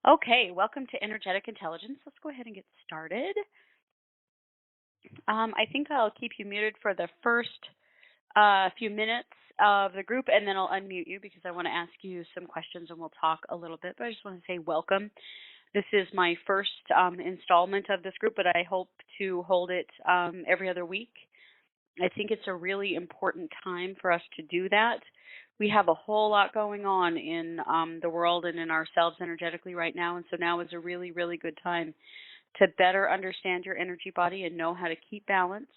Okay, welcome to Energetic Intelligence. Let's go ahead and get started. I think I'll keep you muted for the first few minutes of the group, and then I'll unmute you because I want to ask you some questions and we'll talk a little bit. But I just want to say welcome. This is my first installment of this group, but I hope to hold it every other week. I think it's a really important time for us to do that. We have a whole lot going on in the world and in ourselves energetically right now, and so now is a really, really good time to better understand your energy body and know how to keep balance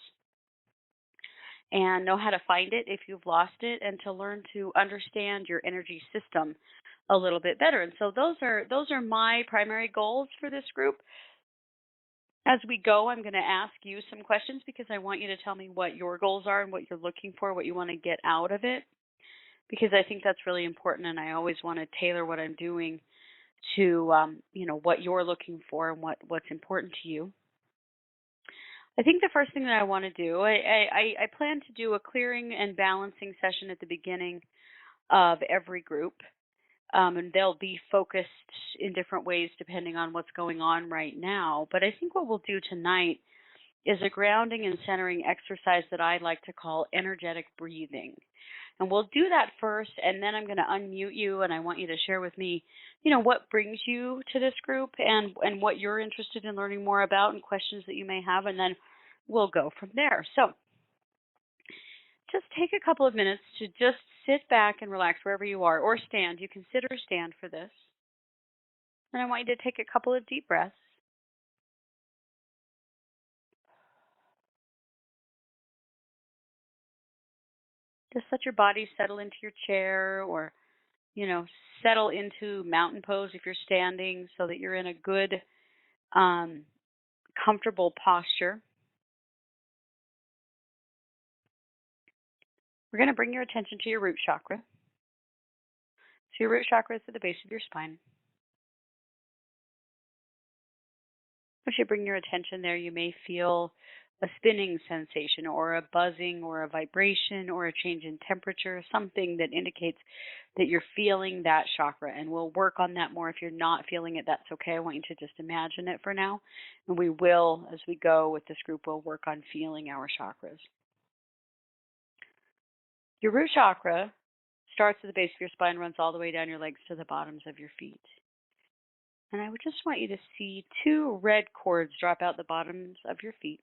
and know how to find it if you've lost it, and to learn to understand your energy system a little bit better. And so those are my primary goals for this group. As we go, I'm going to ask you some questions because I want you to tell me what your goals are and what you're looking for, what you want to get out of it, because I think that's really important, and I always want to tailor what I'm doing to what you're looking for and what's important to you. I think the first thing that I want to do, I plan to do a clearing and balancing session at the beginning of every group. And they'll be focused in different ways depending on what's going on right now. But I think what we'll do tonight is a grounding and centering exercise that I like to call energetic breathing. And we'll do that first, and then I'm going to unmute you, and I want you to share with me, what brings you to this group and what you're interested in learning more about and questions that you may have, and then we'll go from there. So just take a couple of minutes to just sit back and relax wherever you are, or stand. You can sit or stand for this. And I want you to take a couple of deep breaths. Just let your body settle into your chair, or, settle into mountain pose if you're standing, so that you're in a good, comfortable posture. We're going to bring your attention to your root chakra. So your root chakra is at the base of your spine. Once you bring your attention there, you may feel a spinning sensation, or a buzzing, or a vibration, or a change in temperature, something that indicates that you're feeling that chakra. And we'll work on that more. If you're not feeling it, that's okay. I want you to just imagine it for now. And we will, as we go with this group, we'll work on feeling our chakras. Your root chakra starts at the base of your spine, runs all the way down your legs to the bottoms of your feet. And I would just want you to see two red cords drop out the bottoms of your feet.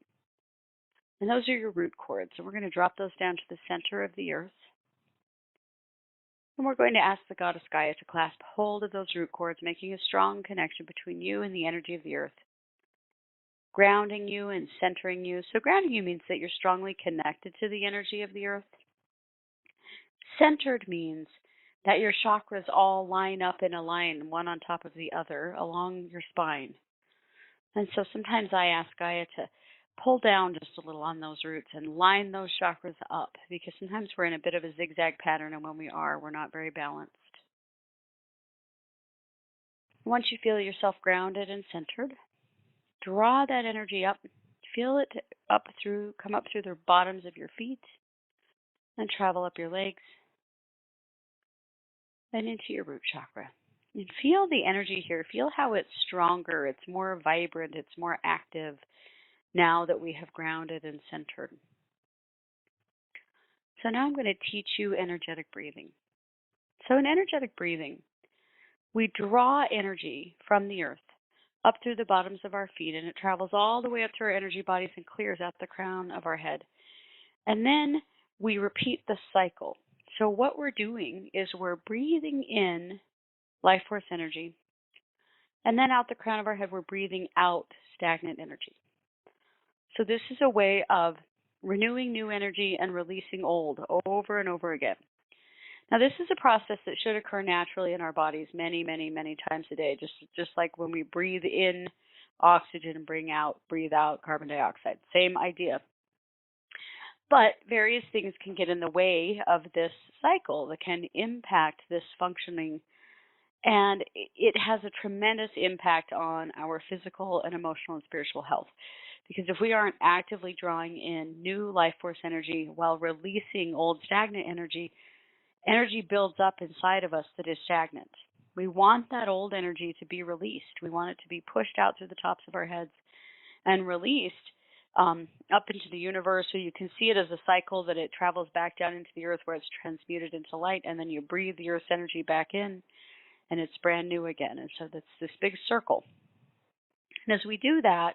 And those are your root cords. And we're going to drop those down to the center of the earth. And we're going to ask the goddess Gaia to clasp hold of those root cords, making a strong connection between you and the energy of the earth, grounding you and centering you. So grounding you means that you're strongly connected to the energy of the earth. Centered means that your chakras all line up in a line, one on top of the other, along your spine. And so sometimes I ask Gaia to pull down just a little on those roots and line those chakras up, because sometimes we're in a bit of a zigzag pattern, and when we are, we're not very balanced. Once you feel yourself grounded and centered, draw that energy up. Feel it come up through the bottoms of your feet and travel up your legs and into your root chakra. And feel the energy here. Feel how it's stronger, it's more vibrant, it's more active now that we have grounded and centered. So now I'm going to teach you energetic breathing. So in energetic breathing, we draw energy from the earth up through the bottoms of our feet, and it travels all the way up to our energy bodies and clears out the crown of our head. And then we repeat the cycle. So what we're doing is we're breathing in life force energy, and then out the crown of our head, we're breathing out stagnant energy. So this is a way of renewing new energy and releasing old over and over again. Now, this is a process that should occur naturally in our bodies many, many, many times a day, just like when we breathe in oxygen and breathe out carbon dioxide. Same idea. But various things can get in the way of this cycle that can impact this functioning, and it has a tremendous impact on our physical and emotional and spiritual health. Because if we aren't actively drawing in new life force energy while releasing old stagnant energy, energy builds up inside of us that is stagnant. We want that old energy to be released. We want it to be pushed out through the tops of our heads and released up into the universe, so you can see it as a cycle that it travels back down into the earth where it's transmuted into light, and then you breathe the earth's energy back in and it's brand new again. And so that's this big circle. And as we do that,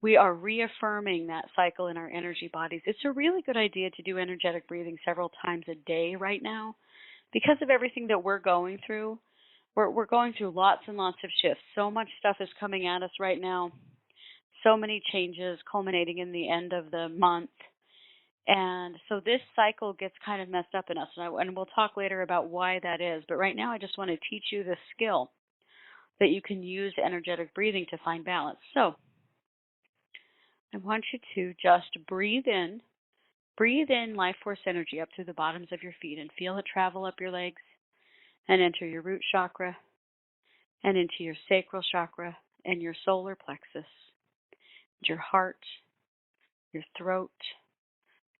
we are reaffirming that cycle in our energy bodies. It's a really good idea to do energetic breathing several times a day right now because of everything that we're going through. We're going through lots and lots of shifts. So much stuff is coming at us right now. So many changes culminating in the end of the month. And so this cycle gets kind of messed up in us. And we'll talk later about why that is. But right now I just want to teach you this skill that you can use energetic breathing to find balance. So I want you to just breathe in life force energy up through the bottoms of your feet and feel it travel up your legs and enter your root chakra and into your sacral chakra and your solar plexus, your heart, your throat,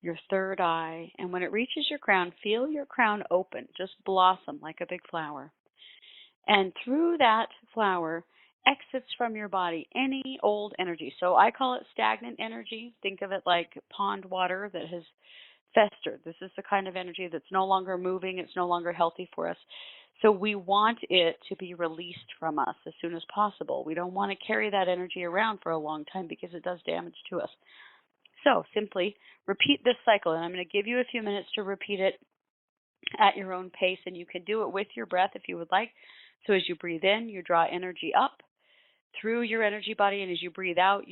your third eye. And when it reaches your crown, feel your crown open, just blossom like a big flower. And through that flower exits from your body any old energy. So I call it stagnant energy. Think of it like pond water that has festered. This is the kind of energy that's no longer moving. It's no longer healthy for us. So we want it to be released from us as soon as possible. We don't want to carry that energy around for a long time because it does damage to us. So simply repeat this cycle, and I'm going to give you a few minutes to repeat it at your own pace, and you can do it with your breath if you would like. So as you breathe in, you draw energy up through your energy body, and as you breathe out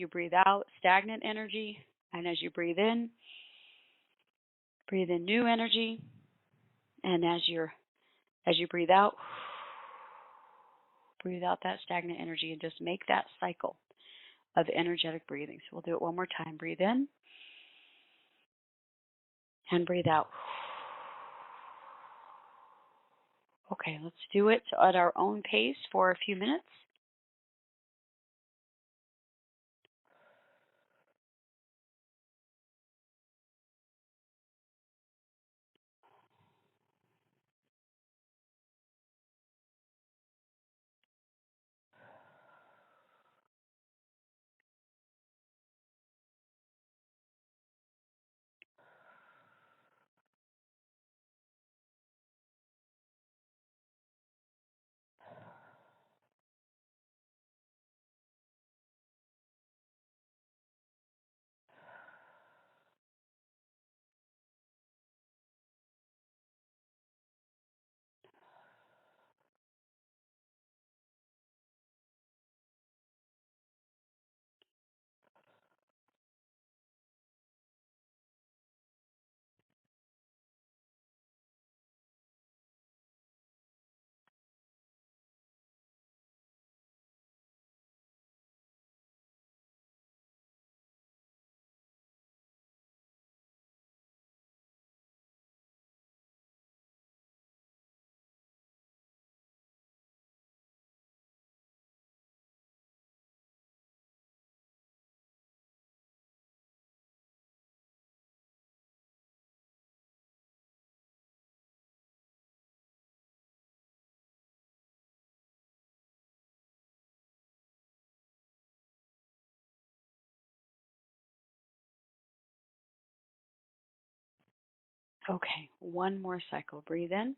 stagnant energy, and as you breathe in new energy, and as you breathe out that stagnant energy, and just make that cycle of energetic breathing. So we'll do it one more time. Breathe in and breathe out. Okay, let's do it at our own pace for a few minutes. Okay, one more cycle. Breathe in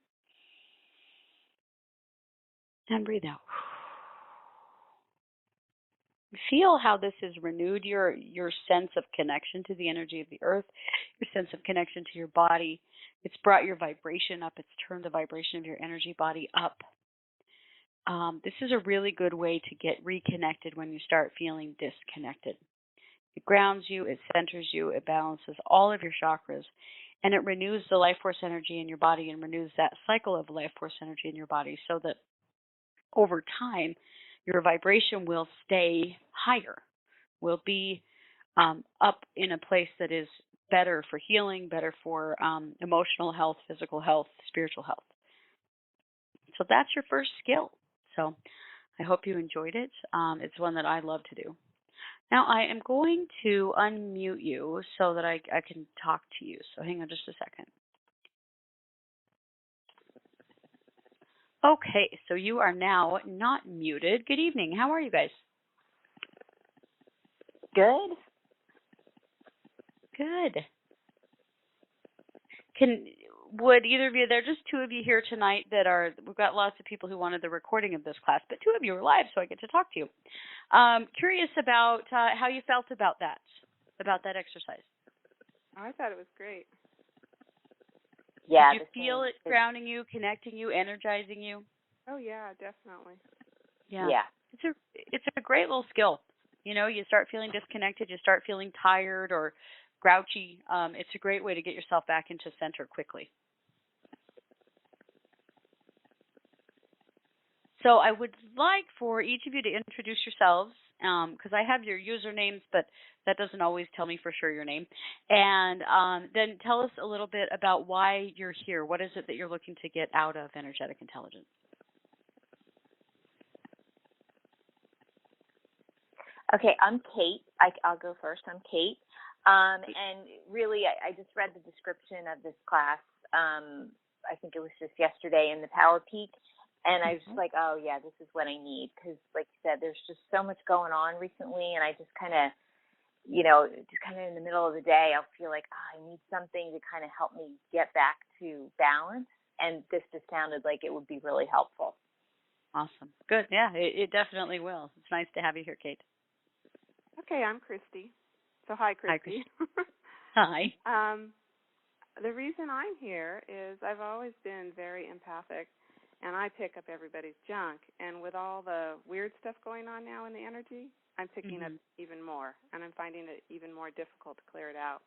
and breathe out. Feel how this has renewed your sense of connection to the energy of the earth, your sense of connection to your body. It's brought your vibration up. It's turned the vibration of your energy body up. This is a really good way to get reconnected when you start feeling disconnected. It grounds you, it centers you, it balances all of your chakras, and it renews the life force energy in your body and renews that cycle of life force energy in your body so that over time your vibration will stay higher, will be up in a place that is better for healing, better for emotional health, physical health, spiritual health. So that's your first skill. So I hope you enjoyed it. It's one that I love to do. Now I am going to unmute you so that I can talk to you. So hang on just a second. Okay, so you are now not muted. Good evening. How are you guys? Good. Good. Would either of you, there are just two of you here tonight we've got lots of people who wanted the recording of this class, but two of you are live, so I get to talk to you. Curious about how you felt about that exercise. Oh, I thought it was great. Yeah. Did you feel it grounding you, connecting you, energizing you? Oh yeah, definitely. Yeah. It's a great little skill. You know, you start feeling disconnected, you start feeling tired or grouchy. It's a great way to get yourself back into center quickly. So I would like for each of you to introduce yourselves, because I have your usernames, but that doesn't always tell me for sure your name. And then tell us a little bit about why you're here. What is it that you're looking to get out of energetic intelligence? Okay, I'm Kate. I'll go first. I'm Kate. And really, I just read the description of this class. I think it was just yesterday in the Power Peak. And I was just like, oh, yeah, this is what I need. Because, like you said, there's just so much going on recently. And I just kind of, in the middle of the day, I'll feel like, I need something to kind of help me get back to balance. And this just sounded like it would be really helpful. Awesome. Good. Yeah, it definitely will. It's nice to have you here, Kate. Okay, I'm Christy. So hi, Christy. Hi. The reason I'm here is I've always been very empathic, and I pick up everybody's junk. And with all the weird stuff going on now in the energy, I'm picking up even more, and I'm finding it even more difficult to clear it out.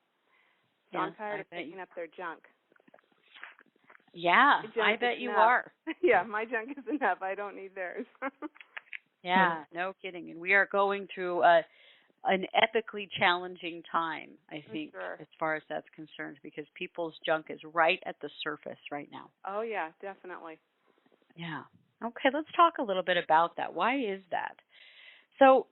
So I'm tired of picking up their junk. Yeah, I bet you are. Yeah, my junk is enough. I don't need theirs. Yeah, no kidding. And we are going through an epically challenging time, I think, as far as that's concerned, because people's junk is right at the surface right now. Oh, yeah, definitely. Yeah. Okay, let's talk a little bit about that. Why is that? So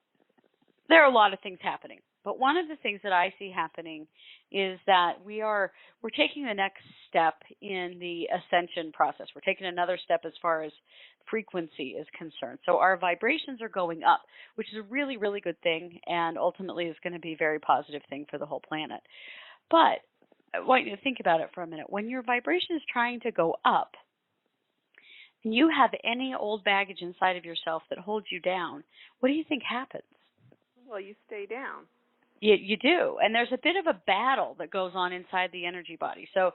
there are a lot of things happening, but one of the things that I see happening is that we're taking the next step in the ascension process. We're taking another step as far as frequency is concerned. So our vibrations are going up, which is a really, really good thing, and ultimately is going to be a very positive thing for the whole planet. But I want you to think about it for a minute. When your vibration is trying to go up, and you have any old baggage inside of yourself that holds you down, what do you think happens? Well, you stay down. You do. And there's a bit of a battle that goes on inside the energy body. So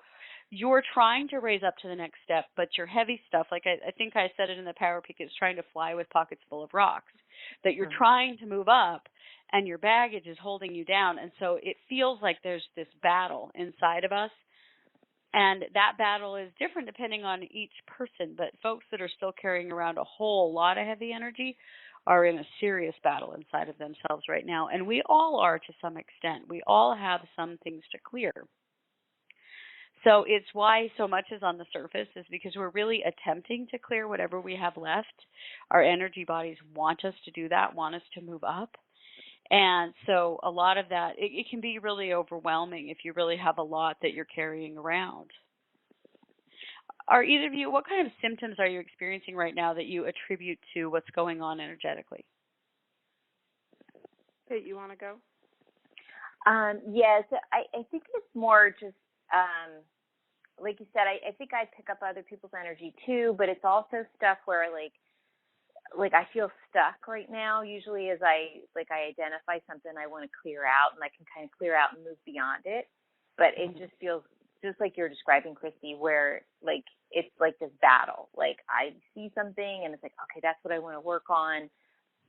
you're trying to raise up to the next step, but your heavy stuff, like I think I said it in the Power Peak, is trying to fly with pockets full of rocks. That you're trying to move up and your baggage is holding you down. And so it feels like there's this battle inside of us. And that battle is different depending on each person. But folks that are still carrying around a whole lot of heavy energy are in a serious battle inside of themselves right now. And we all are to some extent. We all have some things to clear. So it's why so much is on the surface is because we're really attempting to clear whatever we have left. Our energy bodies want us to do that, want us to move up. And so a lot of that, it can be really overwhelming if you really have a lot that you're carrying around. Are either of you, what kind of symptoms are you experiencing right now that you attribute to what's going on energetically? Hey, you want to go? Yes, I think it's more just, like you said, I think I pick up other people's energy too, but it's also stuff where like I feel stuck right now. Usually as I identify something I want to clear out, and I can kind of clear out and move beyond it. But it just feels just like you're describing, Christy, where like it's like this battle. Like I see something and it's like, okay, that's what I want to work on,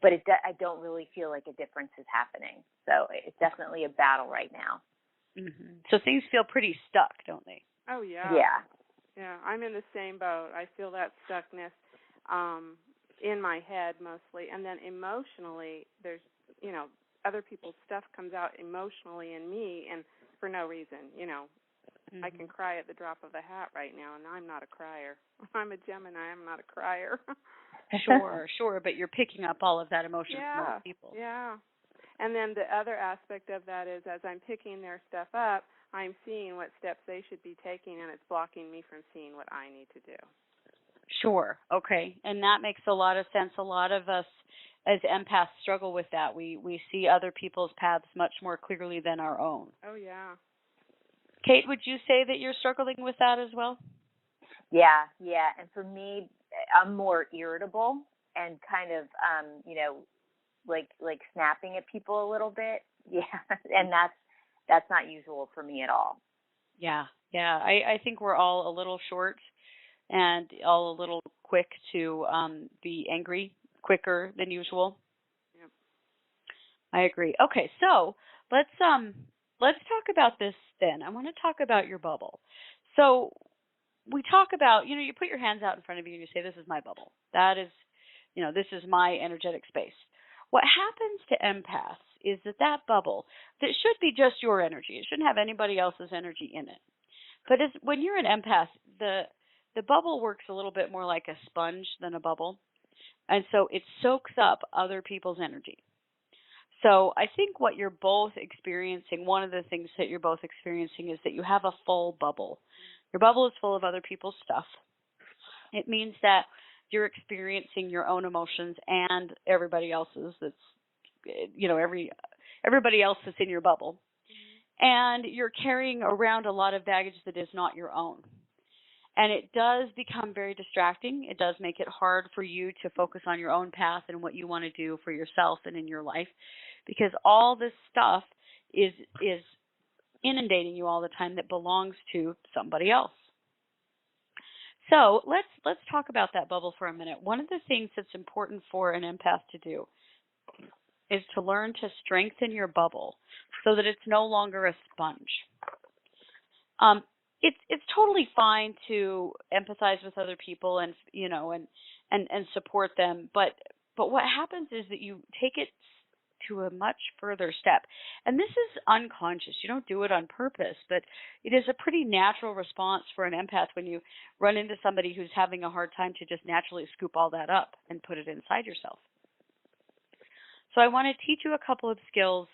but I don't really feel like a difference is happening. So it's definitely a battle right now. Mm-hmm. So things feel pretty stuck, don't they? Oh, yeah. Yeah. Yeah, I'm in the same boat. I feel that stuckness in my head mostly. And then emotionally, there's, other people's stuff comes out emotionally in me and for no reason, Mm-hmm. I can cry at the drop of a hat right now, and I'm not a crier. I'm a Gemini. I'm not a crier. Sure, but you're picking up all of that emotion from other people. Yeah. And then the other aspect of that is as I'm picking their stuff up, I'm seeing what steps they should be taking, and it's blocking me from seeing what I need to do. Sure. Okay. And that makes a lot of sense. A lot of us as empaths struggle with that. We see other people's paths much more clearly than our own. Oh yeah. Kate, would you say that you're struggling with that as well? Yeah, yeah. And for me, I'm more irritable and kind of, like snapping at people a little bit. Yeah, and that's not usual for me at all. Yeah. Yeah. I think we're all a little short and all a little quick to be angry quicker than usual. Yep. I agree. Okay, so let's talk about this then. I want to talk about your bubble. So we talk about, you put your hands out in front of you and you say, this is my bubble. That is, this is my energetic space. What happens to empaths is that bubble, that should be just your energy. It shouldn't have anybody else's energy in it. But when you're an empath, the bubble works a little bit more like a sponge than a bubble. And so it soaks up other people's energy. So I think what you're both experiencing, one of the things that you're both experiencing is that you have a full bubble. Your bubble is full of other people's stuff. It means that you're experiencing your own emotions and everybody else's everybody else that's in your bubble. And you're carrying around a lot of baggage that is not your own. And it does become very distracting. It does make it hard for you to focus on your own path and what you want to do for yourself and in your life, because all this stuff is inundating you all the time that belongs to somebody else. So let's talk about that bubble for a minute. One of the things that's important for an empath to do is to learn to strengthen your bubble so that it's no longer a sponge. It's totally fine to empathize with other people and support them, but what happens is that you take it to a much further step. And this is unconscious. You don't do it on purpose, but it is a pretty natural response for an empath when you run into somebody who's having a hard time to just naturally scoop all that up and put it inside yourself. So I want to teach you a couple of skills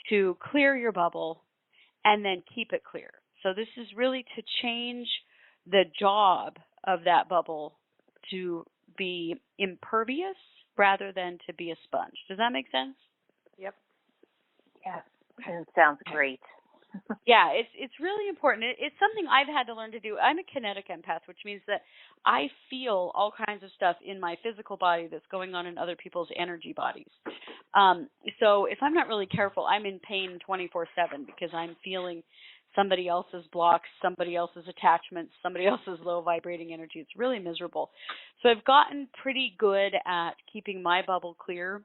to clear your bubble and then keep it clear. So this is really to change the job of that bubble to be impervious rather than to be a sponge. Does that make sense? Yep. Yeah, it sounds great. Yeah, it's really important. It's something I've had to learn to do. I'm a kinetic empath, which means that I feel all kinds of stuff in my physical body that's going on in other people's energy bodies. So if I'm not really careful, I'm in pain 24/7 because I'm feeling somebody else's blocks, somebody else's attachments, somebody else's low vibrating energy. It's really miserable. So I've gotten pretty good at keeping my bubble clear.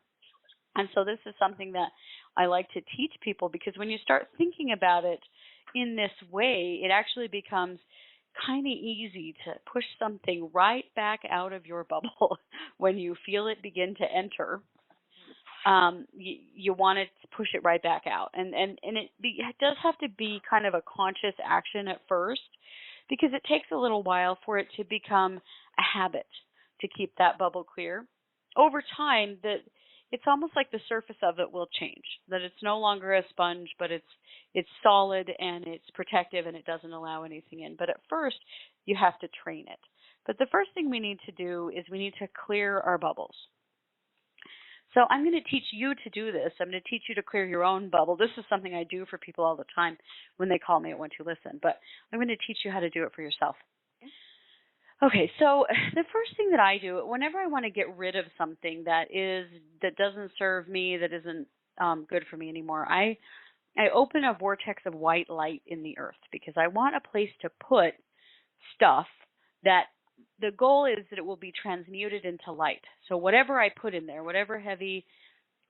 And so this is something that I like to teach people, because when you start thinking about it in this way, it actually becomes kind of easy to push something right back out of your bubble when you feel it begin to enter. You want to push it right back out. And it does have to be kind of a conscious action at first, because it takes a little while for it to become a habit to keep that bubble clear. Over time, it's almost like the surface of it will change, that it's no longer a sponge, but it's solid and it's protective and it doesn't allow anything in. But at first, you have to train it. But the first thing we need to do is we need to clear our bubbles. So I'm going to teach you to do this. I'm going to teach you to clear your own bubble. This is something I do for people all the time when they call me at Want to Listen, but I'm going to teach you how to do it for yourself. Okay, so the first thing that I do whenever I want to get rid of something that doesn't serve me, that isn't good for me anymore, I open a vortex of white light in the earth, because I want a place to put stuff that the goal is that it will be transmuted into light. So whatever I put in there, whatever heavy,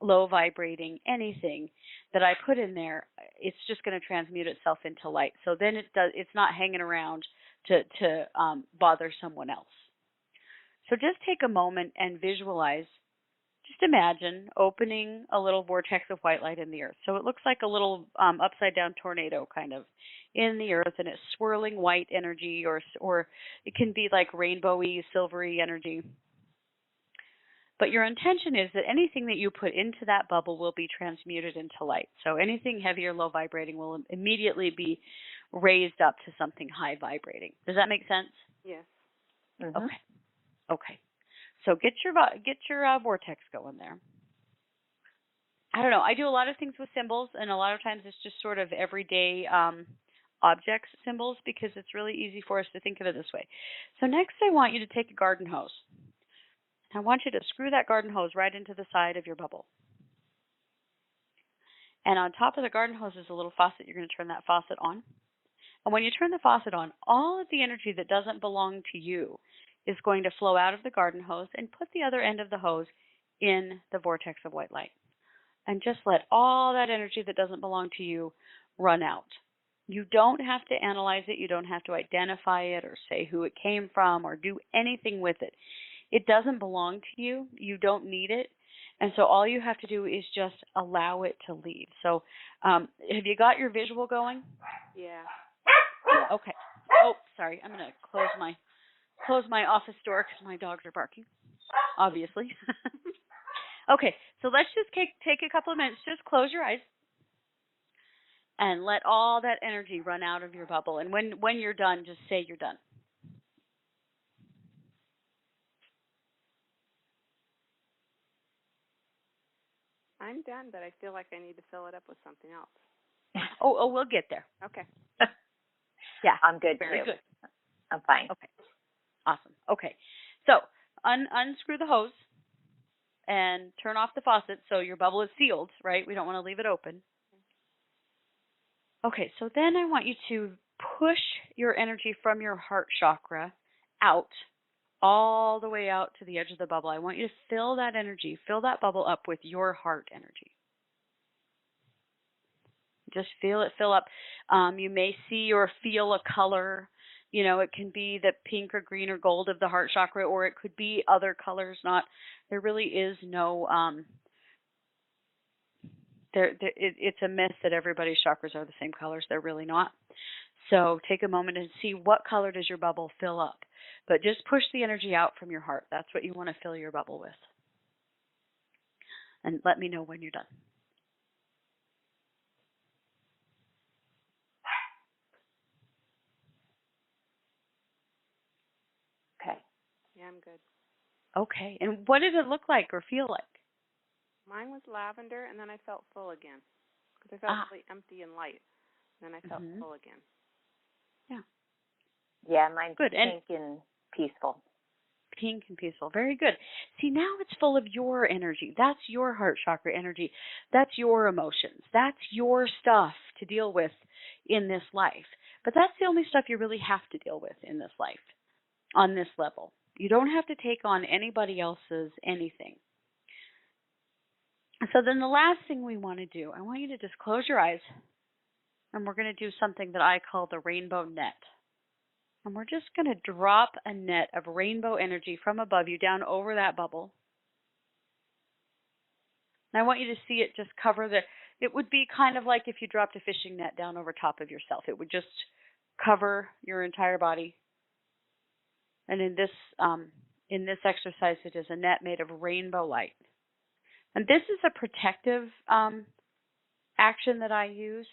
low vibrating, anything that I put in there, it's just going to transmute itself into light. So then it's not hanging around to bother someone else. So just take a moment and visualize. Just imagine opening a little vortex of white light in the earth. So it looks like a little upside down tornado kind of in the earth, and it's swirling white energy, or it can be like rainbowy, silvery energy. But your intention is that anything that you put into that bubble will be transmuted into light. So anything heavy or low vibrating will immediately be raised up to something high vibrating. Does that make sense? Yes. Mm-hmm. Okay. Okay. So get your vortex going there. I don't know. I do a lot of things with symbols, and a lot of times it's just sort of everyday objects symbols because it's really easy for us to think of it this way. So next, I want you to take a garden hose. I want you to screw that garden hose right into the side of your bubble. And on top of the garden hose is a little faucet. You're going to turn that faucet on. And when you turn the faucet on, all of the energy that doesn't belong to you is going to flow out of the garden hose and put the other end of the hose in the vortex of white light. And just let all that energy that doesn't belong to you run out. You don't have to analyze it. You don't have to identify it or say who it came from or do anything with it. It doesn't belong to you. You don't need it. And so all you have to do is just allow it to leave. So have you got your visual going? Yeah. Okay. Oh, sorry. I'm going to close my office door because my dogs are barking, obviously. Okay, so let's just take a couple of minutes. Just close your eyes and let all that energy run out of your bubble. And when you're done, just say you're done. I'm done, but I feel like I need to fill it up with something else. Oh, we'll get there. Okay. Yeah, I'm good very too. good. I'm fine. Okay, awesome. Okay, so unscrew the hose and turn off the faucet so your bubble is sealed, right? We don't want to leave it open. Okay, so then I want you to push your energy from your heart chakra out, all the way out to the edge of the bubble. I want you to fill that energy, fill that bubble up with your heart energy. Just feel it fill up. You may see or feel a color. You know, it can be the pink or green or gold of the heart chakra, or it could be other colors. There really is no, it's a myth that everybody's chakras are the same colors. They're really not. So take a moment and see what color does your bubble fill up. But just push the energy out from your heart. That's what you want to fill your bubble with. And let me know when you're done. Okay. Yeah, I'm good. Okay. And what did it look like or feel like? Mine was lavender, and then I felt full again because I felt really empty and light. And then I felt full again. Yeah. Yeah, mine's good. Pink and peaceful. Pink and peaceful. Very good. See, now it's full of your energy. That's your heart chakra energy. That's your emotions. That's your stuff to deal with in this life. But that's the only stuff you really have to deal with in this life on this level. You don't have to take on anybody else's anything. So then the last thing we want to do, I want you to just close your eyes, and we're going to do something that I call the rainbow net. And we're just going to drop a net of rainbow energy from above you down over that bubble. And I want you to see it just cover it would be kind of like if you dropped a fishing net down over top of yourself. It would just cover your entire body. And in this exercise, it is a net made of rainbow light. And this is a protective action that I use.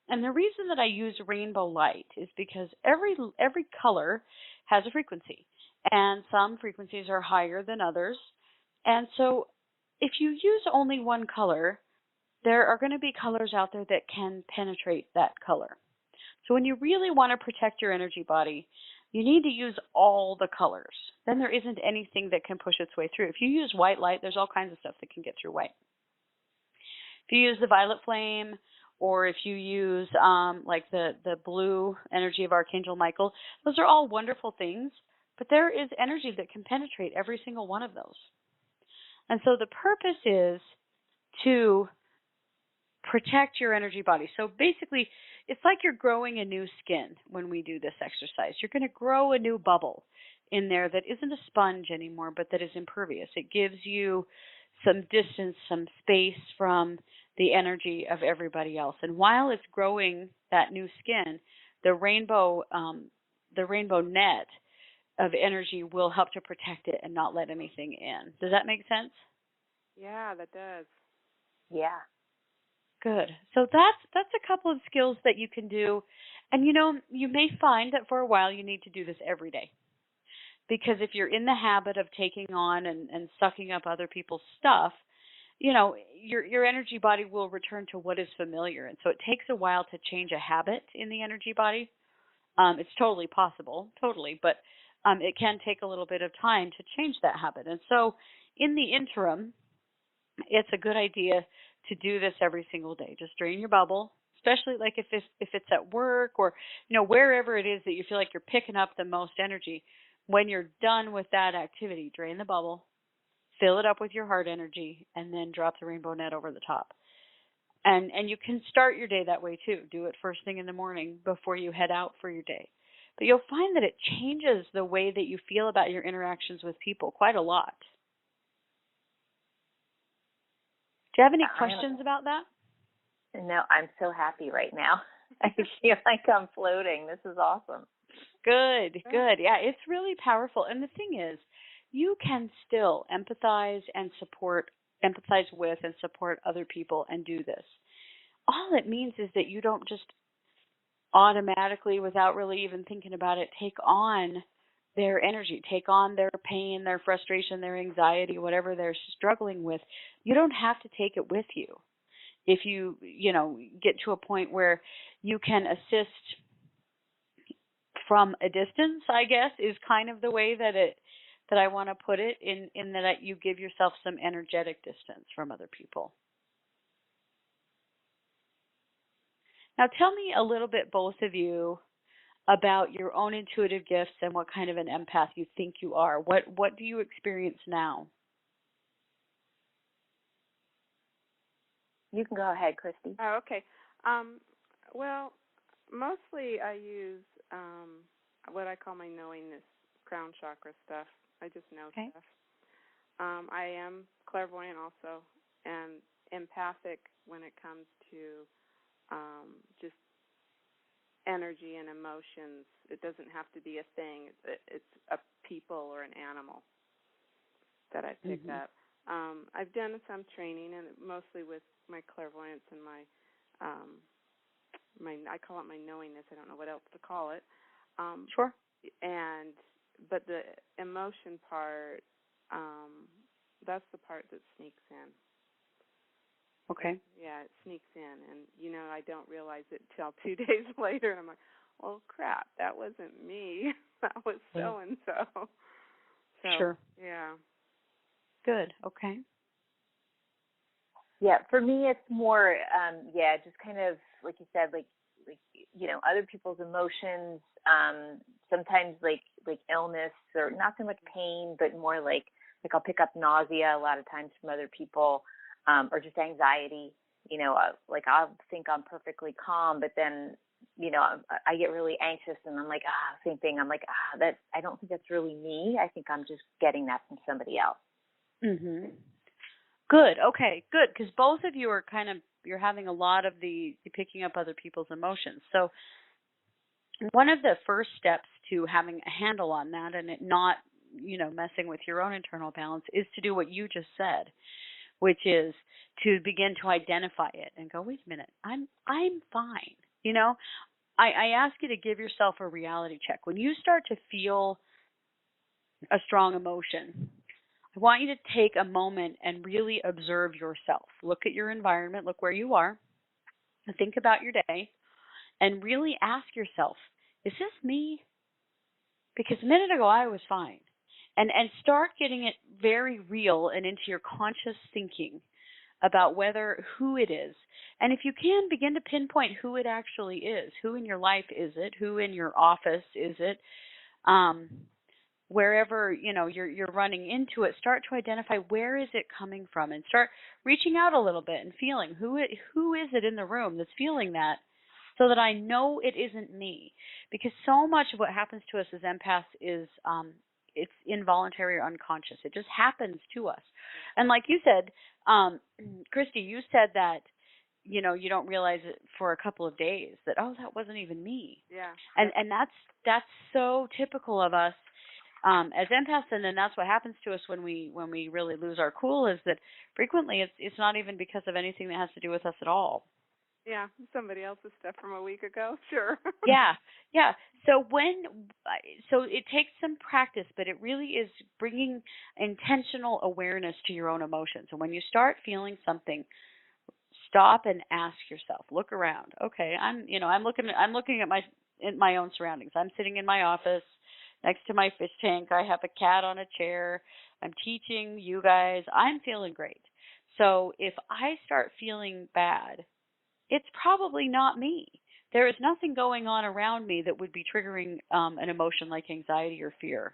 And the reason that I use rainbow light is because every color has a frequency. And some frequencies are higher than others. And so if you use only one color, there are going to be colors out there that can penetrate that color. So when you really want to protect your energy body, you need to use all the colors. Then there isn't anything that can push its way through. If you use white light, there's all kinds of stuff that can get through white. If you use the violet flame, or if you use like the blue energy of Archangel Michael, those are all wonderful things, but there is energy that can penetrate every single one of those. And so the purpose is to protect your energy body. So basically, it's like you're growing a new skin when we do this exercise. You're going to grow a new bubble in there that isn't a sponge anymore, but that is impervious. It gives you some distance, some space from the energy of everybody else. And while it's growing that new skin, the rainbow net of energy will help to protect it and not let anything in. Does that make sense? Yeah, that does. Yeah. Good. So that's a couple of skills that you can do. And you know, you may find that for a while you need to do this every day. Because if you're in the habit of taking on and sucking up other people's stuff, your energy body will return to what is familiar. And so it takes a while to change a habit in the energy body. It's totally possible, totally, but it can take a little bit of time to change that habit. And so in the interim, it's a good idea to do this every single day. Just drain your bubble, especially like if it's at work or wherever it is that you feel like you're picking up the most energy. When you're done with that activity, drain the bubble, fill it up with your heart energy, and then drop the rainbow net over the top. And you can start your day that way too. Do it first thing in the morning before you head out for your day. But you'll find that it changes the way that you feel about your interactions with people quite a lot. Do you have any questions about that? No, I'm so happy right now. I feel like I'm floating. This is awesome. Good. Yeah, it's really powerful. And the thing is, you can still empathize with and support other people and do this. All it means is that you don't just automatically, without really even thinking about it, take on their energy, take on their pain, their frustration, their anxiety, whatever they're struggling with. You don't have to take it with you. If you get to a point where you can assist from a distance, I guess, is kind of the way that I want to put it, in that you give yourself some energetic distance from other people. Now tell me a little bit, both of you, about your own intuitive gifts and what kind of an empath you think you are. What do you experience now? You can go ahead, Christy. Oh, okay. Well, mostly I use what I call my knowingness, crown chakra stuff. I just know stuff. I am clairvoyant also, and empathic when it comes to just energy and emotions. It doesn't have to be a thing. It's a people or an animal that I picked up. I've done some training, and mostly with my clairvoyance and my I call it my knowingness. I don't know what else to call it. Sure. But the emotion part, that's the part that sneaks in. Okay. Yeah, it sneaks in, and I don't realize it till 2 days later, and I'm like, oh crap, that wasn't me. That was so and so. Sure. Yeah. Good. Okay. Yeah, for me it's more just kind of like you said, like other people's emotions, sometimes like illness, or not so much pain, but more like I'll pick up nausea a lot of times from other people, or just anxiety. Like I'll think I'm perfectly calm, but then I get really anxious, and I'm like, same thing. I'm like, that I don't think that's really me. I think I'm just getting that from somebody else. Mhm. Good. Okay. Good. Because both of you are you're having a lot of the picking up other people's emotions. So one of the first steps to having a handle on that and it not, messing with your own internal balance is to do what you just said, which is to begin to identify it and go, wait a minute, I'm fine. I ask you to give yourself a reality check. When you start to feel a strong emotion, I want you to take a moment and really observe yourself. Look at your environment, look where you are, and think about your day, and really ask yourself, is this me? Because a minute ago I was fine. And start getting it very real and into your conscious thinking about who it is. And if you can, begin to pinpoint who it actually is. Who in your life is it? Who in your office is it? Wherever you're running into it, start to identify where is it coming from, and start reaching out a little bit and feeling who is it in the room that's feeling that, so that I know it isn't me. Because so much of what happens to us as empaths is it's involuntary or unconscious. It just happens to us. And like you said, Christy, you said that you don't realize it for a couple of days that, that wasn't even me. Yeah. And that's so typical of us as empaths. And then that's what happens to us when we really lose our cool, is that frequently it's not even because of anything that has to do with us at all. Yeah, somebody else's stuff from a week ago. Sure. Yeah, yeah. So so it takes some practice, but it really is bringing intentional awareness to your own emotions. And when you start feeling something, stop and ask yourself. Look around. Okay, I'm looking at my own surroundings. I'm sitting in my office next to my fish tank. I have a cat on a chair. I'm teaching you guys. I'm feeling great. So if I start feeling bad, it's probably not me. There is nothing going on around me that would be triggering an emotion like anxiety or fear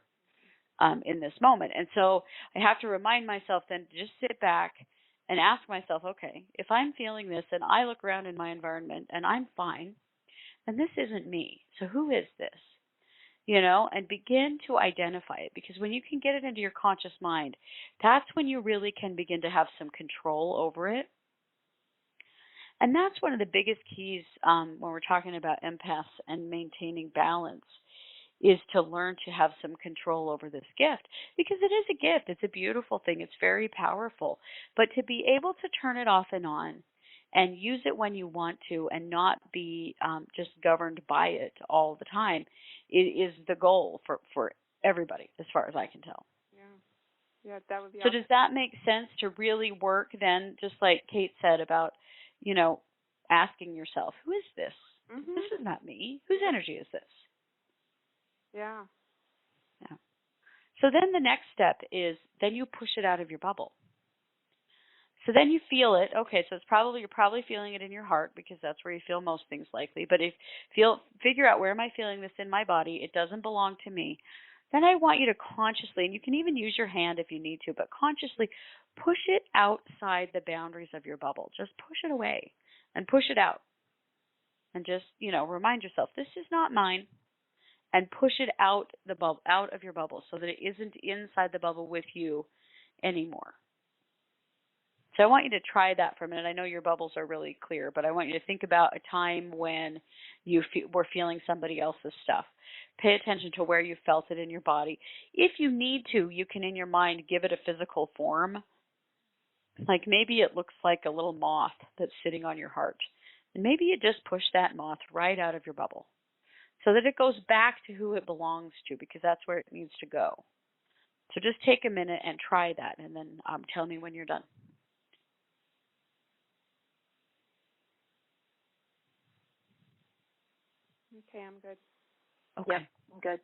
in this moment. And so I have to remind myself then to just sit back and ask myself, okay, if I'm feeling this and I look around in my environment and I'm fine, then this isn't me. So who is this? And begin to identify it, because when you can get it into your conscious mind, that's when you really can begin to have some control over it. And that's one of the biggest keys when we're talking about empaths and maintaining balance, is to learn to have some control over this gift, because it is a gift. It's a beautiful thing. It's very powerful. But to be able to turn it off and on and use it when you want to and not be just governed by it all the time is the goal for everybody, as far as I can tell. Yeah, that would be So awesome. does that make sense to really work then, just like Kate said about, you know, asking yourself, who is this? Mhm. This is not me. Whose energy is this? Yeah. Yeah. So then the next step is then you push it out of your bubble. So then you feel it. Okay, so you're probably feeling it in your heart, because that's where you feel most things likely. But if figure out, where am I feeling this in my body? It doesn't belong to me. Then I want you to consciously, and you can even use your hand if you need to, but consciously push it outside the boundaries of your bubble. Just push it away and push it out. And just, remind yourself, this is not mine, and push it out out of your bubble, so that it isn't inside the bubble with you anymore. So I want you to try that for a minute. I know your bubbles are really clear, but I want you to think about a time when you were feeling somebody else's stuff. Pay attention to where you felt it in your body. If you need to, you can, in your mind, give it a physical form. Like maybe it looks like a little moth that's sitting on your heart. And maybe you just push that moth right out of your bubble, so that it goes back to who it belongs to, because that's where it needs to go. So just take a minute and try that, and then tell me when you're done. Okay, I'm good. Okay. Yep, I'm good.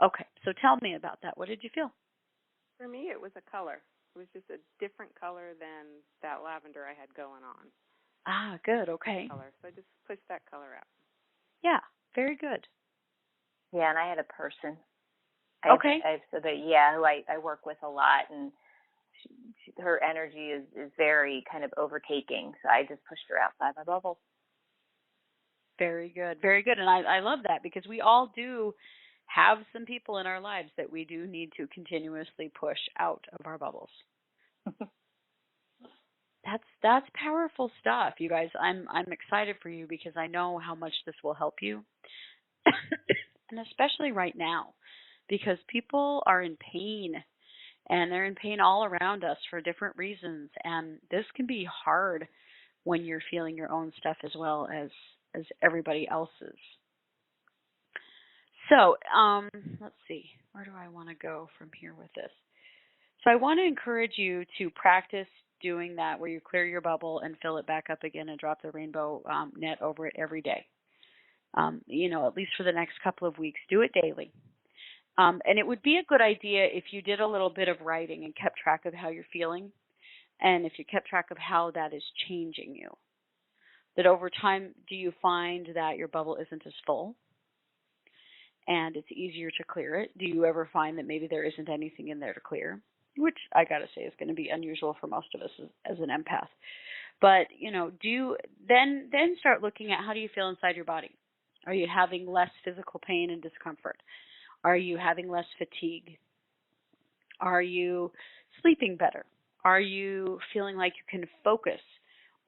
Okay. So tell me about that. What did you feel? For me, it was a color. It was just a different color than that lavender I had going on. Ah, good. Okay. Color. So I just pushed that color out. Yeah. Very good. Yeah, and I had a person. Okay. I have somebody, who I work with a lot, and her energy is very kind of overtaking. So I just pushed her outside my bubble. Very good. Very good. And I love that, because we all do have some people in our lives that we do need to continuously push out of our bubbles. That's powerful stuff, you guys. I'm excited for you, because I know how much this will help you. And especially right now, because people are in pain, and they're in pain all around us for different reasons, and this can be hard when you're feeling your own stuff as well as everybody else's. So, let's see. Where do I want to go from here with this? So I want to encourage you to practice doing that, where you clear your bubble and fill it back up again and drop the rainbow net over it every day. At least for the next couple of weeks. Do it daily. And it would be a good idea if you did a little bit of writing and kept track of how you're feeling, and if you kept track of how that is changing you. That over time, do you find that your bubble isn't as full and it's easier to clear it? Do you ever find that maybe there isn't anything in there to clear? Which I got to say is going to be unusual for most of us as an empath. But, do you then start looking at, how do you feel inside your body? Are you having less physical pain and discomfort? Are you having less fatigue? Are you sleeping better? Are you feeling like you can focus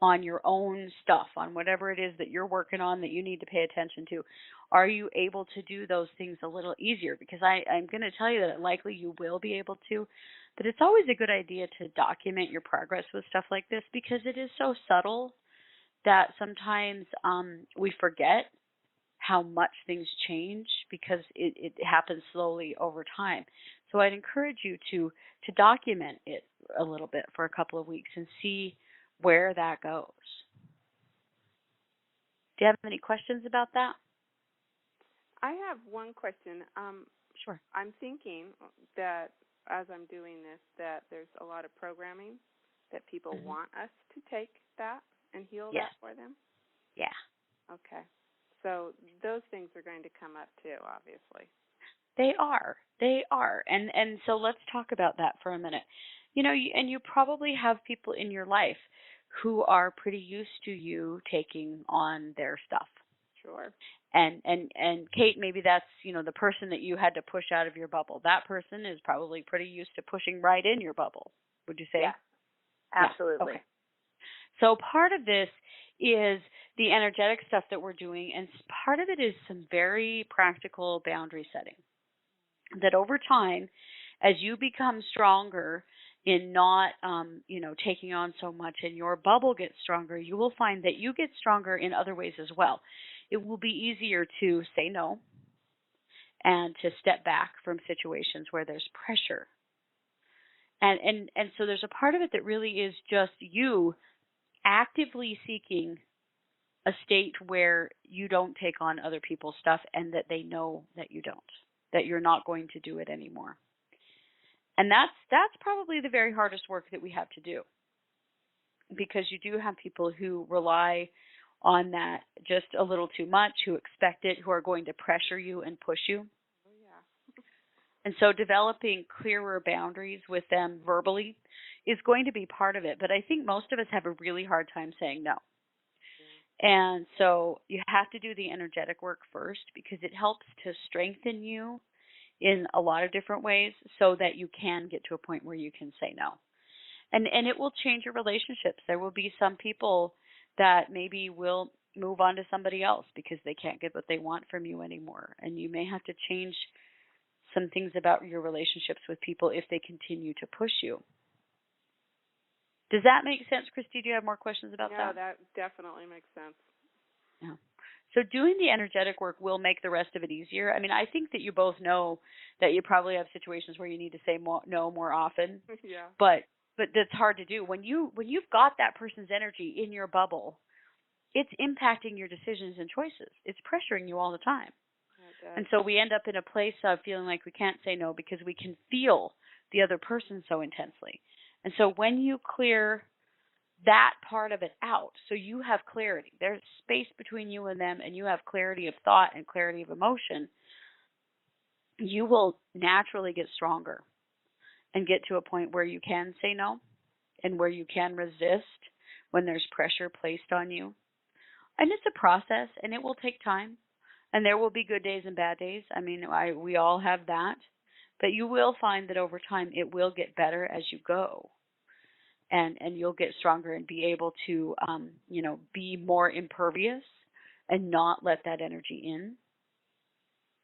on your own stuff, on whatever it is that you're working on that you need to pay attention to? Are you able to do those things a little easier? Because I'm going to tell you that likely you will be able to, but it's always a good idea to document your progress with stuff like this, because it is so subtle that sometimes we forget how much things change because it happens slowly over time. So I'd encourage you to document it a little bit for a couple of weeks and see where that goes. Do you have any questions about that? I have one question. Sure. I'm thinking that as I'm doing this, that there's a lot of programming that people want us to take that and heal that for them. Yeah. Okay. So those things are going to come up too, obviously. They are. And so let's talk about that for a minute. And you probably have people in your life who are pretty used to you taking on their stuff. Sure. And Kate, maybe that's, the person that you had to push out of your bubble. That person is probably pretty used to pushing right in your bubble. Would you say? Yeah. Absolutely. Yeah. Okay. So part of this is the energetic stuff that we're doing, and part of it is some very practical boundary setting. That over time, as you become stronger in not, taking on so much, and your bubble gets stronger, you will find that you get stronger in other ways as well. It will be easier to say no and to step back from situations where there's pressure. And so there's a part of it that really is just you actively seeking a state where you don't take on other people's stuff and that they know that you don't, that you're not going to do it anymore. And that's probably the very hardest work that we have to do, because you do have people who rely on that just a little too much, who expect it, who are going to pressure you and push you. Oh, yeah. And so developing clearer boundaries with them verbally is going to be part of it. But I think most of us have a really hard time saying no. And so you have to do the energetic work first, because it helps to strengthen you in a lot of different ways so that you can get to a point where you can say no. And it will change your relationships. There will be some people that maybe will move on to somebody else because they can't get what they want from you anymore. And you may have to change some things about your relationships with people if they continue to push you. Does that make sense, Christy? Do you have more questions about that? No, that definitely makes sense. Yeah. So doing the energetic work will make the rest of it easier. I mean, I think that you both know that you probably have situations where you need to say no more often. Yeah. But that's hard to do. When you've got that person's energy in your bubble, it's impacting your decisions and choices. It's pressuring you all the time. And so we end up in a place of feeling like we can't say no because we can feel the other person so intensely. And so when you clear that part of it out, so you have clarity, there's space between you and them, and you have clarity of thought and clarity of emotion, you will naturally get stronger and get to a point where you can say no and where you can resist when there's pressure placed on you. And it's a process, and it will take time, and there will be good days and bad days. I mean, we all have that. But you will find that over time it will get better as you go. And you'll get stronger and be able to, be more impervious and not let that energy in.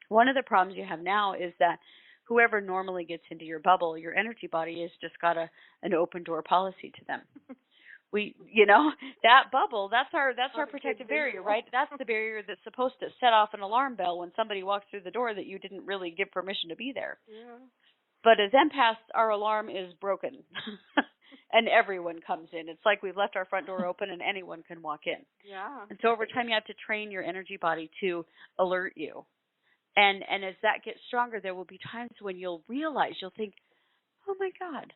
One of the problems you have now is that whoever normally gets into your bubble, your energy body has just got an open door policy to them. That bubble, that's our protective barrier, right? That's the barrier that's supposed to set off an alarm bell when somebody walks through the door that you didn't really give permission to be there. Yeah. But as empaths, our alarm is broken. And everyone comes in. It's like we've left our front door open and anyone can walk in. Yeah. And so over time you have to train your energy body to alert you. And as that gets stronger, there will be times when you'll think, oh my God,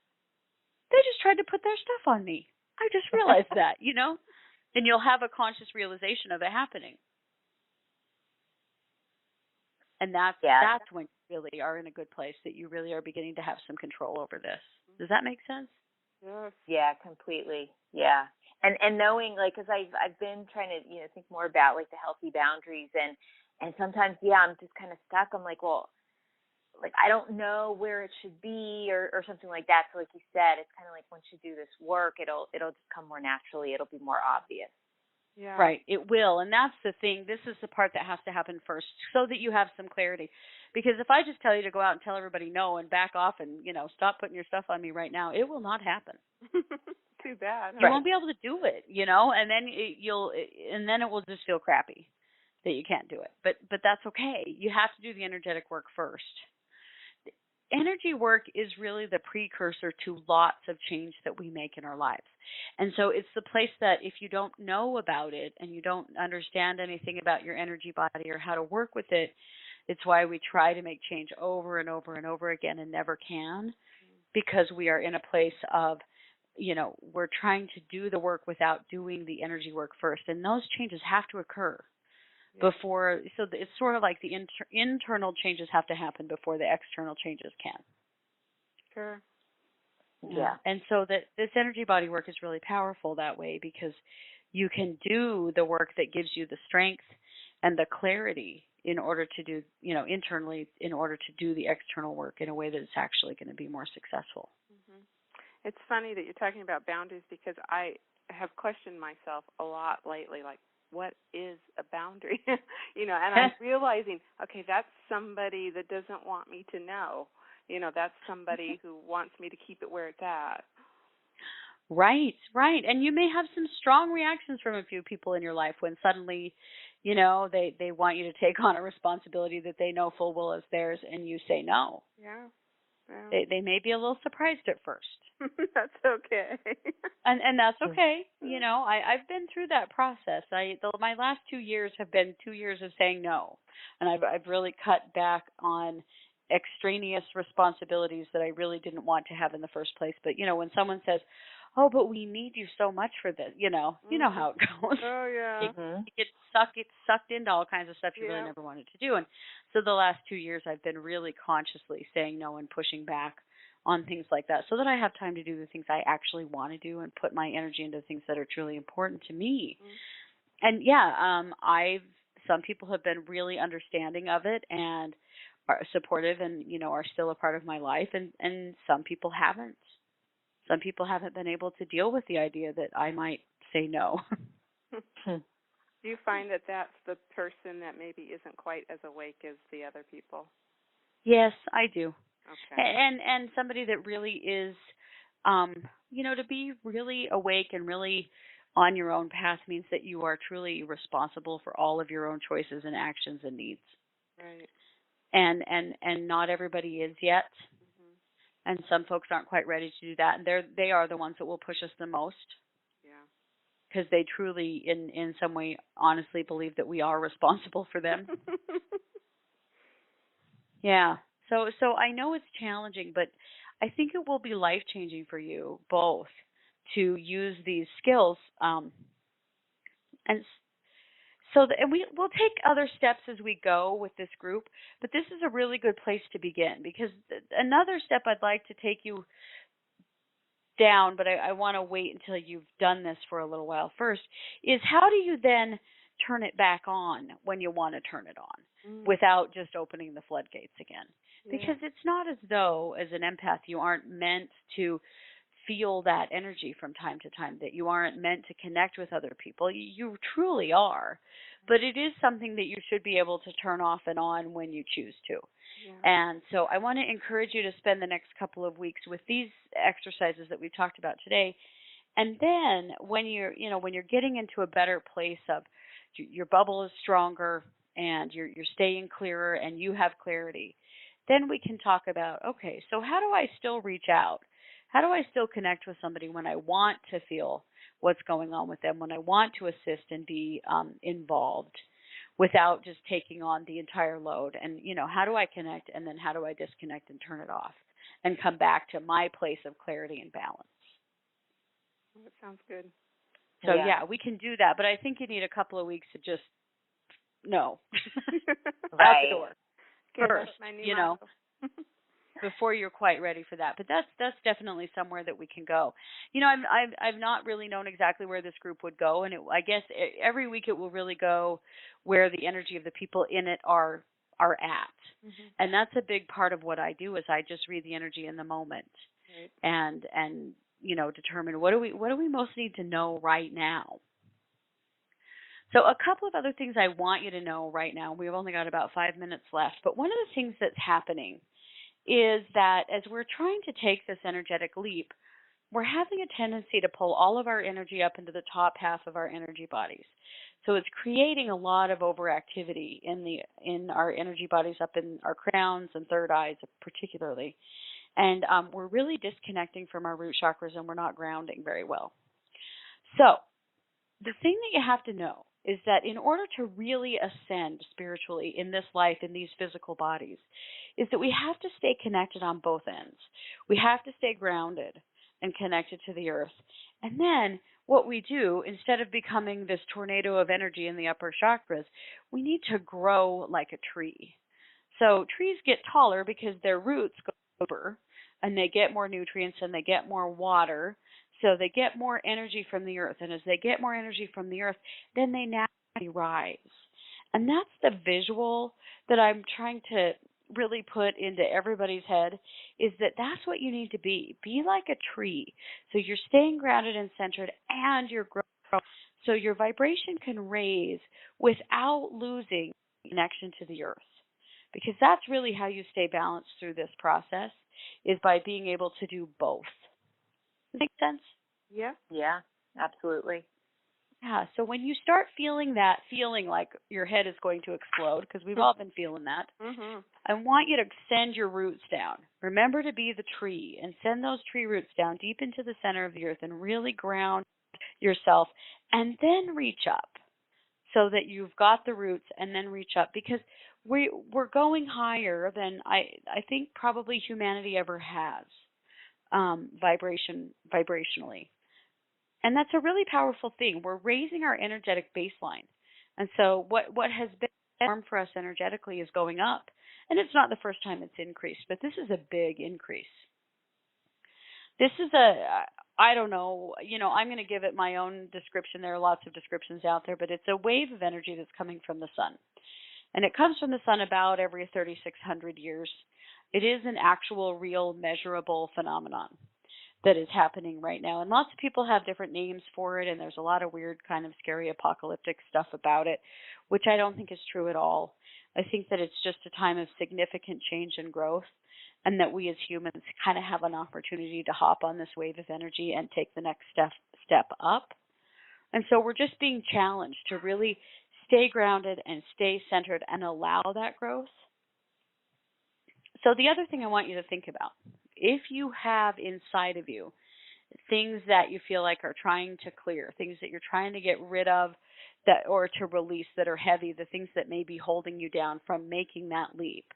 they just tried to put their stuff on me. I just realized that, and you'll have a conscious realization of it happening. And that's when you really are in a good place, that you really are beginning to have some control over this. Does that make sense? Yes. Yeah, completely. Yeah. And knowing, like, because I've been trying to, think more about, like, the healthy boundaries, and sometimes, I'm just kind of stuck. I'm like, well, like, I don't know where it should be or something like that. So like you said, it's kind of like once you do this work, it'll just come more naturally. It'll be more obvious. Yeah. Right, it will. And that's the thing. This is the part that has to happen first so that you have some clarity. Because if I just tell you to go out and tell everybody no and back off and, stop putting your stuff on me right now, it will not happen. too bad. You won't be able to do it, and then it will just feel crappy that you can't do it. But that's okay. You have to do the energetic work first. Energy work is really the precursor to lots of change that we make in our lives. And so it's the place that if you don't know about it and you don't understand anything about your energy body or how to work with it, it's why we try to make change over and over and over again and never can, because we are in a place of, we're trying to do the work without doing the energy work first. And those changes have to occur before, so it's sort of like the internal changes have to happen before the external changes can. Sure. Yeah. And so that this energy body work is really powerful that way, because you can do the work that gives you the strength and the clarity in order to do, internally, in order to do the external work in a way that it's actually going to be more successful. Mm-hmm. It's funny that you're talking about boundaries, because I have questioned myself a lot lately, like, what is a boundary? And I'm realizing, okay, that's somebody that doesn't want me to know. That's somebody who wants me to keep it where it's at. Right. And you may have some strong reactions from a few people in your life when suddenly, they want you to take on a responsibility that they know full well is theirs, and you say no. Yeah. They may be a little surprised at first. That's okay. And that's okay. I've been through that process. My last 2 years have been 2 years of saying no, and I've really cut back on extraneous responsibilities that I really didn't want to have in the first place. But when someone says, "Oh, but we need you so much for this," you know how it goes. Oh yeah. You get sucked into all kinds of stuff you really never wanted to do. And so the last 2 years I've been really consciously saying no and pushing back on things like that, so that I have time to do the things I actually want to do and put my energy into things that are truly important to me. And some people have been really understanding of it and are supportive and are still a part of my life, and some people haven't. Some people haven't been able to deal with the idea that I might say no. Do you find that that's the person that maybe isn't quite as awake as the other people? Yes, I do. Okay. And somebody that really is, to be really awake and really on your own path means that you are truly responsible for all of your own choices and actions and needs. Right. And not everybody is yet. And some folks aren't quite ready to do that. And they are the ones that will push us the most. Yeah. Because they truly, in some way, honestly believe that we are responsible for them. Yeah. So I know it's challenging, but I think it will be life-changing for you both to use these skills. We'll take other steps as we go with this group, but this is a really good place to begin, because another step I'd like to take you down, but I want to wait until you've done this for a little while first, is how do you then turn it back on when you want to turn it on without just opening the floodgates again? Because it's not as though, as an empath, you aren't meant to feel that energy from time to time, that you aren't meant to connect with other people. You truly are. But it is something that you should be able to turn off and on when you choose to. Yeah. And so I want to encourage you to spend the next couple of weeks with these exercises that we've talked about today. And then when you're getting into a better place of your bubble is stronger and you're staying clearer and you have clarity, then we can talk about, okay, so how do I still reach out? How do I still connect with somebody when I want to feel what's going on with them, when I want to assist and be involved without just taking on the entire load? And, how do I connect, and then how do I disconnect and turn it off and come back to my place of clarity and balance? That sounds good. So, yeah, we can do that. But I think you need a couple of weeks to just out the door. First, before you're quite ready for that. But that's definitely somewhere that we can go. I've not really known exactly where this group would go, and I guess every week it will really go where the energy of the people in it are at. And that's a big part of what I do, is I just read the energy in the moment. Right. And determine what do we most need to know right now. So a couple of other things I want you to know right now. We've only got about 5 minutes left, but one of the things that's happening is that as we're trying to take this energetic leap, we're having a tendency to pull all of our energy up into the top half of our energy bodies. So it's creating a lot of overactivity in our energy bodies up in our crowns and third eyes particularly. And we're really disconnecting from our root chakras, and we're not grounding very well. So the thing that you have to know is that in order to really ascend spiritually in this life, in these physical bodies, is that we have to stay connected on both ends. We have to stay grounded and connected to the earth. And then what we do, instead of becoming this tornado of energy in the upper chakras, we need to grow like a tree. So trees get taller because their roots go deeper and they get more nutrients and they get more water. So they get more energy from the earth. And as they get more energy from the earth, then they naturally rise. And that's the visual that I'm trying to really put into everybody's head, is that that's what you need to be. Be like a tree. So you're staying grounded and centered, and you're growing. So your vibration can raise without losing connection to the earth. Because that's really how you stay balanced through this process, is by being able to do both. Does that make sense? Yeah. Yeah, absolutely. Yeah, so when you start feeling that feeling like your head is going to explode, because we've all been feeling that, I want you to send your roots down. Remember to be the tree and send those tree roots down deep into the center of the earth and really ground yourself, and then reach up so that you've got the roots, and then reach up, because we're going higher than I think probably humanity ever has, vibrationally. And that's a really powerful thing. We're raising our energetic baseline. And so what has been formed for us energetically is going up. And it's not the first time it's increased, but this is a big increase. This is I don't know, I'm going to give it my own description. There are lots of descriptions out there, but it's a wave of energy that's coming from the sun. And it comes from the sun about every 3,600 years. It is an actual, real, measurable phenomenon that is happening right now. And lots of people have different names for it, and there's a lot of weird kind of scary apocalyptic stuff about it, which I don't think is true at all. I think that it's just a time of significant change and growth, and that we as humans kind of have an opportunity to hop on this wave of energy and take the next step up. And so we're just being challenged to really stay grounded and stay centered and allow that growth. So the other thing I want you to think about, if you have inside of you things that you feel like are trying to clear, things that you're trying to get rid of, that or to release, that are heavy, the things that may be holding you down from making that leap,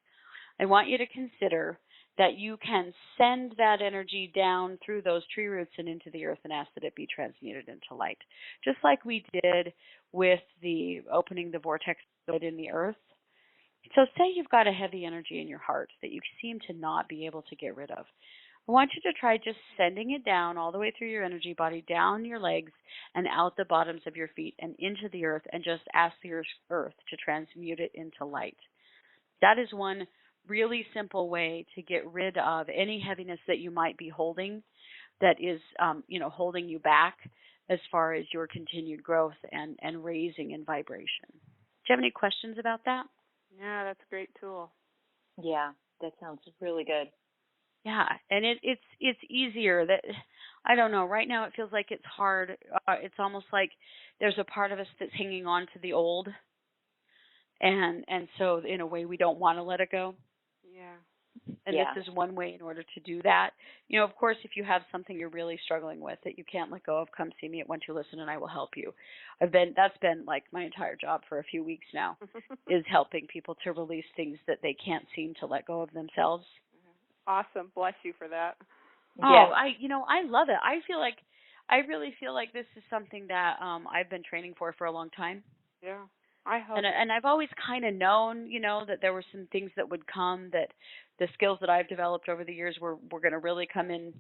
I want you to consider that you can send that energy down through those tree roots and into the earth and ask that it be transmuted into light. Just like we did with the opening the vortex in the earth. So say you've got a heavy energy in your heart that you seem to not be able to get rid of. I want you to try just sending it down all the way through your energy body, down your legs and out the bottoms of your feet and into the earth, and just ask the earth to transmute it into light. That is one really simple way to get rid of any heaviness that you might be holding that is, holding you back as far as your continued growth and raising in vibration. Do you have any questions about that? Yeah, that's a great tool. Yeah, that sounds really good. Yeah, and it's easier. That I don't know. Right now, it feels like it's hard. It's almost like there's a part of us that's hanging on to the old, and so in a way we don't want to let it go. Yeah. And this is one way in order to do that. Of course, if you have something you're really struggling with that you can't let go of, come see me at One Two Listen, and I will help you. That's been like my entire job for a few weeks now, is helping people to release things that they can't seem to let go of themselves. Awesome. Bless you for that. Oh, I love it. I really feel like this is something that I've been training for a long time. Yeah. I hope. And I've always kind of known, that there were some things that would come, that the skills that I've developed over the years were going to really come in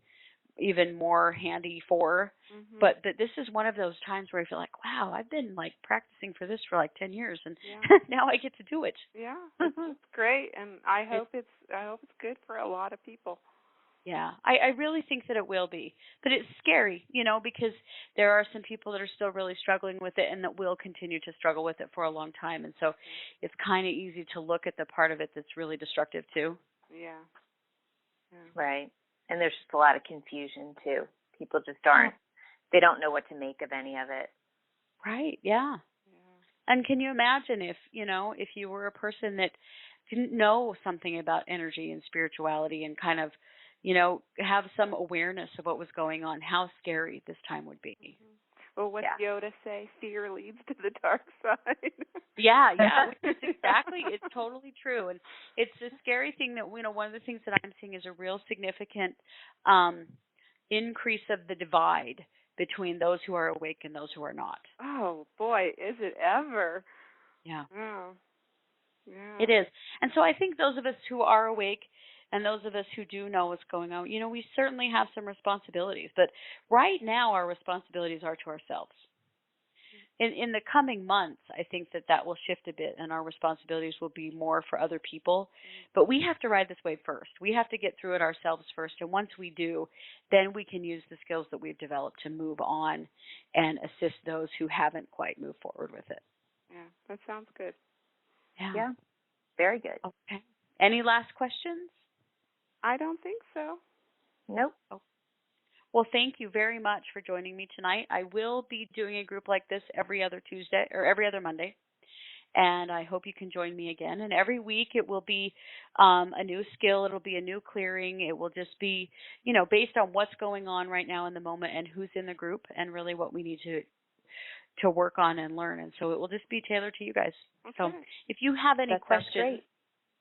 even more handy for. Mm-hmm. But this is one of those times where I feel like, wow, I've been like practicing for this for like 10 years, and now I get to do it. Yeah, it's great, and I hope it's good for a lot of people. Yeah, I really think that it will be. But it's scary, because there are some people that are still really struggling with it and that will continue to struggle with it for a long time. And so it's kind of easy to look at the part of it that's really destructive too. Yeah. Right. And there's just a lot of confusion too. People just aren't. They don't know what to make of any of it. Right. Yeah. And can you imagine if, if you were a person that didn't know something about energy and spirituality and kind of, have some awareness of what was going on, how scary this time would be. Well, what did Yoda say? Fear leads to the dark side. Yeah, it's exactly, it's totally true. And it's a scary thing that, one of the things that I'm seeing is a real significant increase of the divide between those who are awake and those who are not. Oh, boy, is it ever. Yeah. Oh, yeah. It is. And so I think those of us who are awake and those of us who do know what's going on, we certainly have some responsibilities. But right now our responsibilities are to ourselves. In the coming months, I think that will shift a bit and our responsibilities will be more for other people. But we have to ride this wave first. We have to get through it ourselves first. And once we do, then we can use the skills that we've developed to move on and assist those who haven't quite moved forward with it. Yeah, that sounds good. Yeah, very good. Okay. Any last questions? I don't think so. Nope. Oh. Well, thank you very much for joining me tonight. I will be doing a group like this every other Tuesday or every other Monday, and I hope you can join me again. And every week it will be a new skill. It'll be a new clearing. It will just be, based on what's going on right now in the moment and who's in the group and really what we need to work on and learn. And so it will just be tailored to you guys. Okay. So if you have any questions,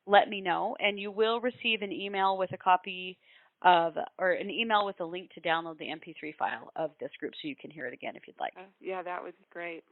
let me know, and you will receive an email with a copy or an email with a link to download the MP3 file of this group so you can hear it again if you'd like. Yeah, that would be great.